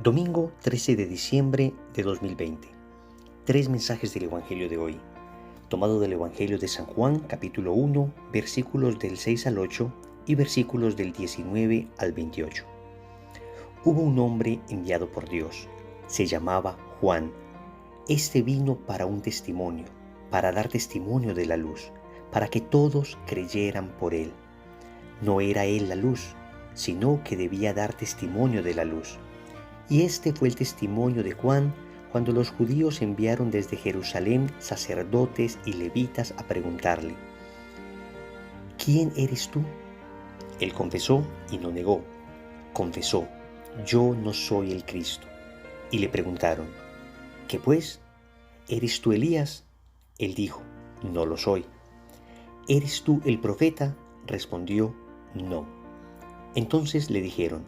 Domingo 13 de diciembre de 2020. Tres mensajes del Evangelio de hoy, tomado del Evangelio de San Juan, capítulo 1, versículos del 6 al 8 y versículos del 19 al 28. Hubo un hombre enviado por Dios, se llamaba Juan. Este vino para un testimonio, para dar testimonio de la luz, para que todos creyeran por él. No era él la luz, sino que debía dar testimonio de la luz. Y este fue el testimonio de Juan cuando los judíos enviaron desde Jerusalén sacerdotes y levitas a preguntarle: ¿quién eres tú? Él confesó y no negó. Confesó: yo no soy el Cristo. Y le preguntaron: ¿qué pues? ¿Eres tú Elías? Él dijo: no lo soy. ¿Eres tú el profeta? Respondió: no. Entonces le dijeron: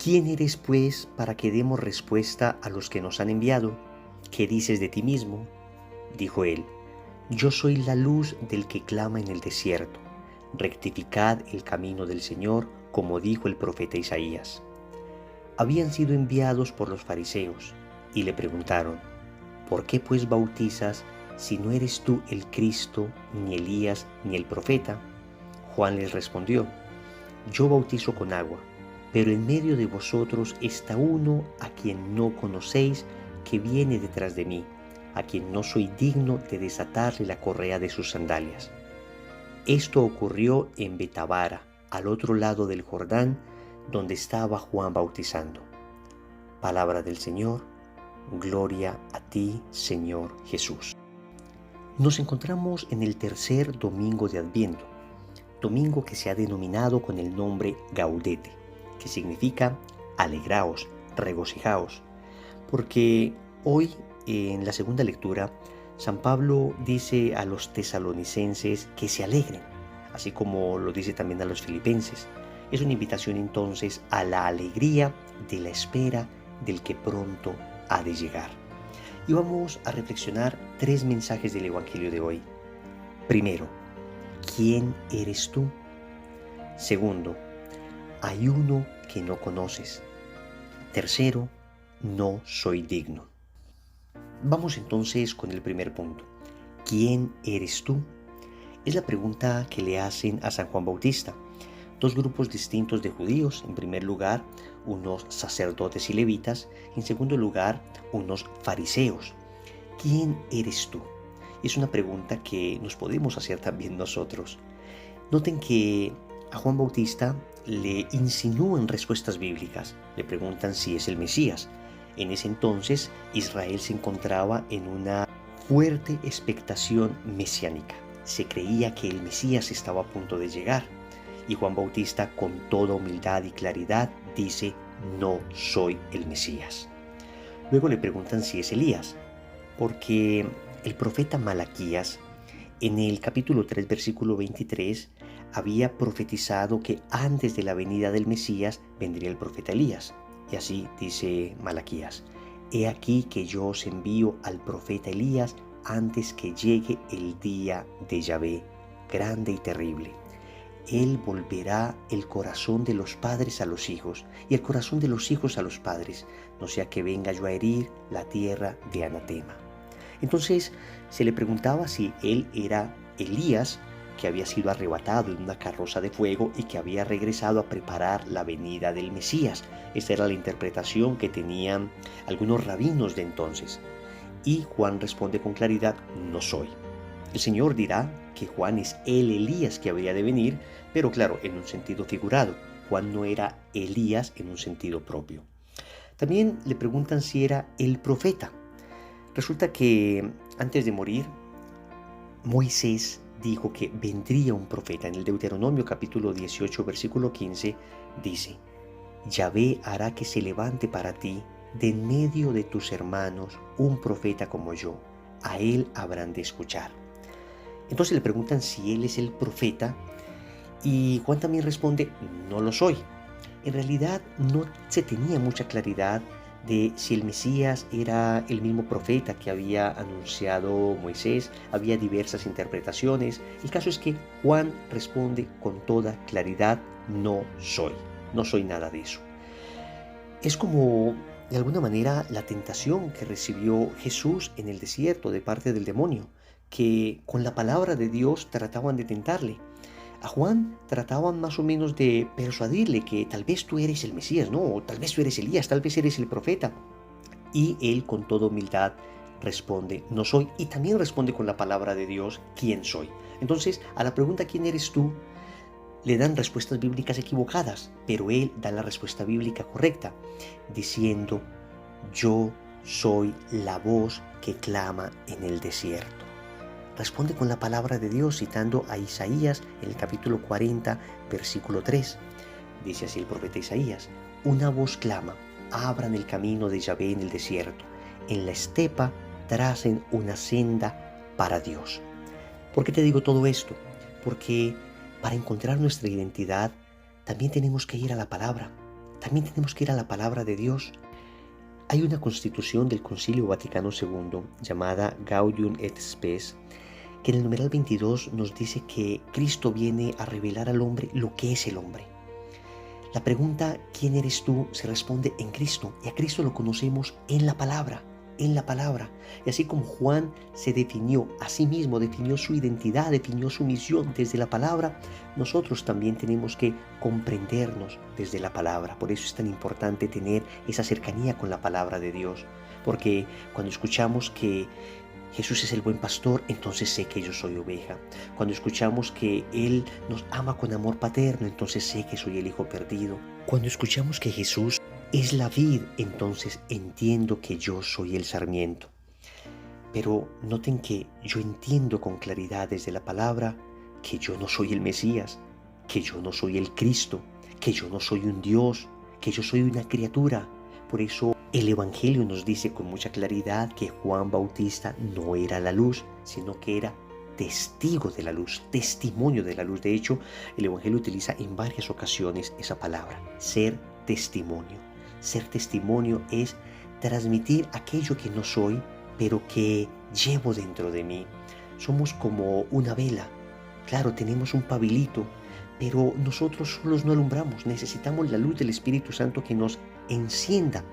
¿quién eres, pues, para que demos respuesta a los que nos han enviado? ¿Qué dices de ti mismo? Dijo él: yo soy la luz del que clama en el desierto. Rectificad el camino del Señor, como dijo el profeta Isaías. Habían sido enviados por los fariseos, y le preguntaron: ¿por qué pues bautizas si no eres tú el Cristo, ni Elías, ni el profeta? Juan les respondió: yo bautizo con agua, pero en medio de vosotros está uno a quien no conocéis, que viene detrás de mí, a quien no soy digno de desatarle la correa de sus sandalias. Esto ocurrió en Betabara, al otro lado del Jordán, donde estaba Juan bautizando. Palabra del Señor. Gloria a ti, Señor Jesús. Nos encontramos en el tercer domingo de Adviento, domingo que se ha denominado con el nombre Gaudete, que significa alegraos, regocijaos, porque hoy en la segunda lectura San Pablo dice a los tesalonicenses que se alegren, así como lo dice también a los filipenses. Es una invitación entonces a la alegría de la espera del que pronto ha de llegar. Y vamos a reflexionar tres mensajes del Evangelio de hoy. Primero, ¿quién eres tú? Segundo, hay uno que no conoces. Tercero, no soy digno. Vamos entonces con el primer punto. ¿Quién eres tú? Es la pregunta que le hacen a San Juan Bautista. Dos grupos distintos de judíos. En primer lugar, unos sacerdotes y levitas. En segundo lugar, unos fariseos. ¿Quién eres tú? Es una pregunta que nos podemos hacer también nosotros. Noten que a Juan Bautista le insinúan respuestas bíblicas. Le preguntan si es el Mesías. En ese entonces, Israel se encontraba en una fuerte expectación mesiánica. Se creía que el Mesías estaba a punto de llegar. Y Juan Bautista, con toda humildad y claridad, dice: no soy el Mesías. Luego le preguntan si es Elías, porque el profeta Malaquías, en el capítulo 3, versículo 23, había profetizado que antes de la venida del Mesías vendría el profeta Elías. Y así dice Malaquías: he aquí que yo os envío al profeta Elías antes que llegue el día de Yahvé, grande y terrible. Él volverá el corazón de los padres a los hijos y el corazón de los hijos a los padres, no sea que venga yo a herir la tierra de anatema. Entonces se le preguntaba si él era Elías, que había sido arrebatado en una carroza de fuego y que había regresado a preparar la venida del Mesías. Esta era la interpretación que tenían algunos rabinos de entonces. Y Juan responde con claridad: no soy. El Señor dirá que Juan es el Elías que habría de venir, pero claro, en un sentido figurado. Juan no era Elías en un sentido propio. También le preguntan si era el profeta. Resulta que antes de morir, Moisés dijo que vendría un profeta. En el Deuteronomio capítulo 18, versículo 15, dice: Yahvé hará que se levante para ti de en medio de tus hermanos un profeta como yo. A él habrán de escuchar. Entonces le preguntan si él es el profeta y Juan también responde: no lo soy. En realidad no se tenía mucha claridad de si el Mesías era el mismo profeta que había anunciado Moisés. Había diversas interpretaciones. El caso es que Juan responde con toda claridad: no soy nada de eso. Es como de alguna manera la tentación que recibió Jesús en el desierto de parte del demonio, que con la palabra de Dios trataban de tentarle. A Juan trataban más o menos de persuadirle que tal vez tú eres el Mesías, ¿no? O tal vez tú eres Elías, tal vez eres el profeta. Y él con toda humildad responde, no soy, y también responde con la palabra de Dios, ¿quién soy? Entonces, a la pregunta ¿quién eres tú?, le dan respuestas bíblicas equivocadas, pero él da la respuesta bíblica correcta, diciendo, yo soy la voz que clama en el desierto. Responde con la palabra de Dios, citando a Isaías en el capítulo 40, versículo 3. Dice así el profeta Isaías, una voz clama, abran el camino de Yahvé en el desierto, en la estepa tracen una senda para Dios. ¿Por qué te digo todo esto? Porque para encontrar nuestra identidad también tenemos que ir a la palabra, también tenemos que ir a la palabra de Dios. Hay una constitución del Concilio Vaticano II llamada Gaudium et Spes, que en el numeral 22 nos dice que Cristo viene a revelar al hombre lo que es el hombre. La pregunta ¿quién eres tú? Se responde en Cristo, y a Cristo lo conocemos en la palabra. En la palabra. Y así como Juan se definió a sí mismo, definió su identidad, definió su misión desde la palabra, nosotros también tenemos que comprendernos desde la palabra. Por eso es tan importante tener esa cercanía con la palabra de Dios, porque cuando escuchamos que Jesús es el buen pastor, entonces sé que yo soy oveja. Cuando escuchamos que Él nos ama con amor paterno, entonces sé que soy el hijo perdido. Cuando escuchamos que Jesús es la vid, entonces entiendo que yo soy el sarmiento. Pero noten que yo entiendo con claridad desde la palabra que yo no soy el Mesías, que yo no soy el Cristo, que yo no soy un Dios, que yo soy una criatura. Por eso el Evangelio nos dice con mucha claridad que Juan Bautista no era la luz, sino que era testigo de la luz, testimonio de la luz. De hecho, el Evangelio utiliza en varias ocasiones esa palabra, ser testimonio. Ser testimonio es transmitir aquello que no soy, pero que llevo dentro de mí. Somos como una vela. Claro, tenemos un pabilito, pero nosotros solos no alumbramos. Necesitamos la luz del Espíritu Santo que nos encienda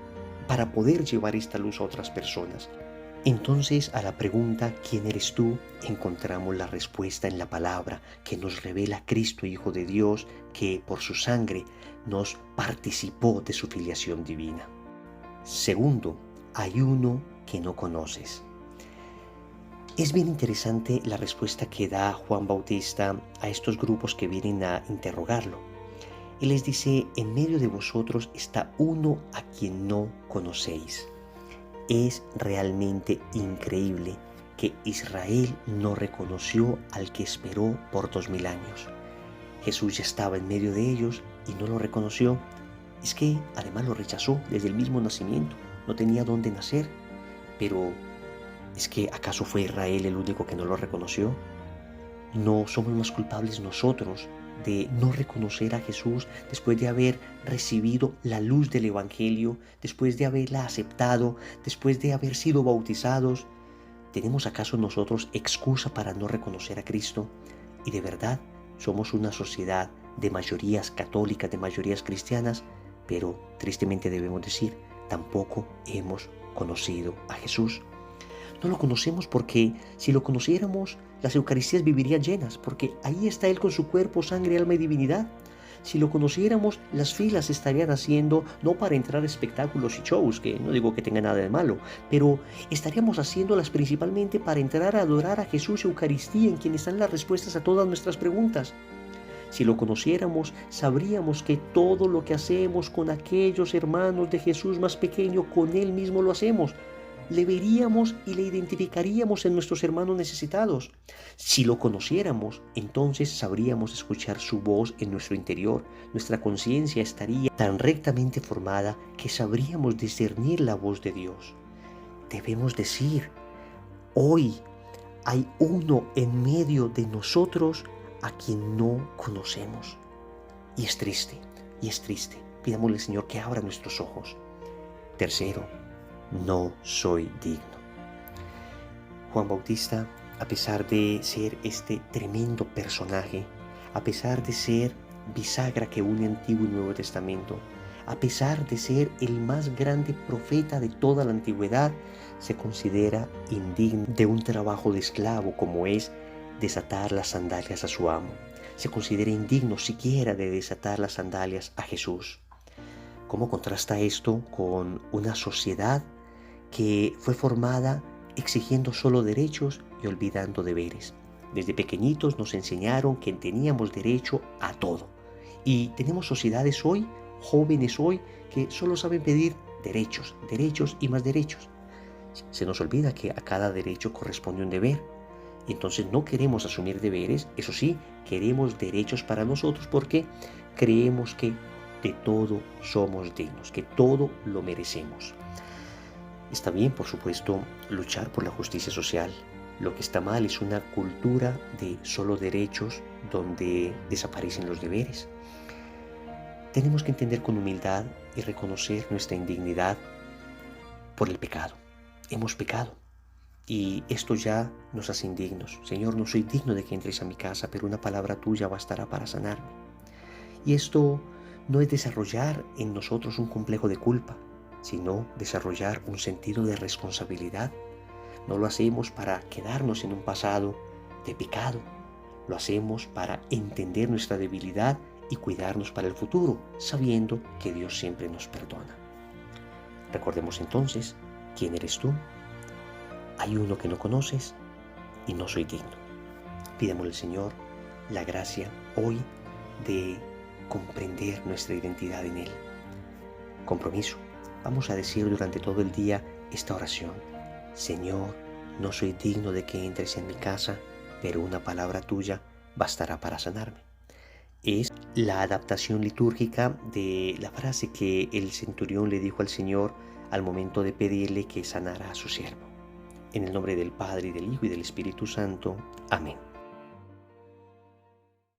para poder llevar esta luz a otras personas. Entonces, a la pregunta ¿quién eres tú?, encontramos la respuesta en la palabra que nos revela Cristo, Hijo de Dios, que por su sangre nos participó de su filiación divina. Segundo, hay uno que no conoces. Es bien interesante la respuesta que da Juan Bautista a estos grupos que vienen a interrogarlo. Él les dice, en medio de vosotros está uno a quien no conocéis. Es realmente increíble que Israel no reconoció al que esperó por 2000 años. Jesús ya estaba en medio de ellos y no lo reconoció. Es que además lo rechazó desde el mismo nacimiento. No tenía dónde nacer. Pero, ¿es que acaso fue Israel el único que no lo reconoció? ¿No somos más culpables nosotros de no reconocer a Jesús después de haber recibido la luz del Evangelio, después de haberla aceptado, después de haber sido bautizados? ¿Tenemos acaso nosotros excusa para no reconocer a Cristo? Y de verdad, somos una sociedad de mayorías católicas, de mayorías cristianas, pero tristemente debemos decir, tampoco hemos conocido a Jesús. No lo conocemos porque si lo conociéramos, las Eucaristías vivirían llenas, porque ahí está Él con su cuerpo, sangre, alma y divinidad. Si lo conociéramos, las filas estarían haciendo, no para entrar a espectáculos y shows, que no digo que tenga nada de malo, pero estaríamos haciéndolas principalmente para entrar a adorar a Jesús y Eucaristía, en quien están las respuestas a todas nuestras preguntas. Si lo conociéramos, sabríamos que todo lo que hacemos con aquellos hermanos de Jesús más pequeño, con Él mismo lo hacemos. Le veríamos y le identificaríamos en nuestros hermanos necesitados. Si lo conociéramos, entonces sabríamos escuchar su voz en nuestro interior. Nuestra conciencia estaría tan rectamente formada que sabríamos discernir la voz de Dios. Debemos decir, hoy hay uno en medio de nosotros a quien no conocemos. Y es triste. Pidámosle al Señor que abra nuestros ojos. Tercero, no soy digno. Juan Bautista, a pesar de ser este tremendo personaje, a pesar de ser bisagra que une Antiguo y Nuevo Testamento, A pesar de ser el más grande profeta de toda la antigüedad, se considera indigno de un trabajo de esclavo como es desatar las sandalias a su amo. Se considera indigno siquiera de desatar las sandalias a Jesús. ¿Cómo contrasta esto con una sociedad que fue formada exigiendo solo derechos y olvidando deberes? Desde pequeñitos nos enseñaron que teníamos derecho a todo. Y tenemos sociedades hoy, jóvenes hoy, que solo saben pedir derechos, derechos y más derechos. Se nos olvida que a cada derecho corresponde un deber. Y entonces no queremos asumir deberes, eso sí, queremos derechos para nosotros porque creemos que de todo somos dignos, que todo lo merecemos. Está bien, por supuesto, luchar por la justicia social. Lo que está mal es una cultura de solo derechos donde desaparecen los deberes. Tenemos que entender con humildad y reconocer nuestra indignidad por el pecado. Hemos pecado y esto ya nos hace indignos. Señor, no soy digno de que entres a mi casa, pero una palabra tuya bastará para sanarme. Y esto no es desarrollar en nosotros un complejo de culpa, sino desarrollar un sentido de responsabilidad. No lo hacemos para quedarnos en un pasado de pecado, lo hacemos para entender nuestra debilidad y cuidarnos para el futuro, sabiendo que Dios siempre nos perdona. Recordemos entonces, ¿quién eres tú? Hay uno que no conoces y no soy digno. Pidamos al Señor la gracia hoy de comprender nuestra identidad en Él. Compromiso. Vamos a decir durante todo el día esta oración. Señor, no soy digno de que entres en mi casa, pero una palabra tuya bastará para sanarme. Es la adaptación litúrgica de la frase que el centurión le dijo al Señor al momento de pedirle que sanara a su siervo. En el nombre del Padre, y del Hijo, y del Espíritu Santo. Amén.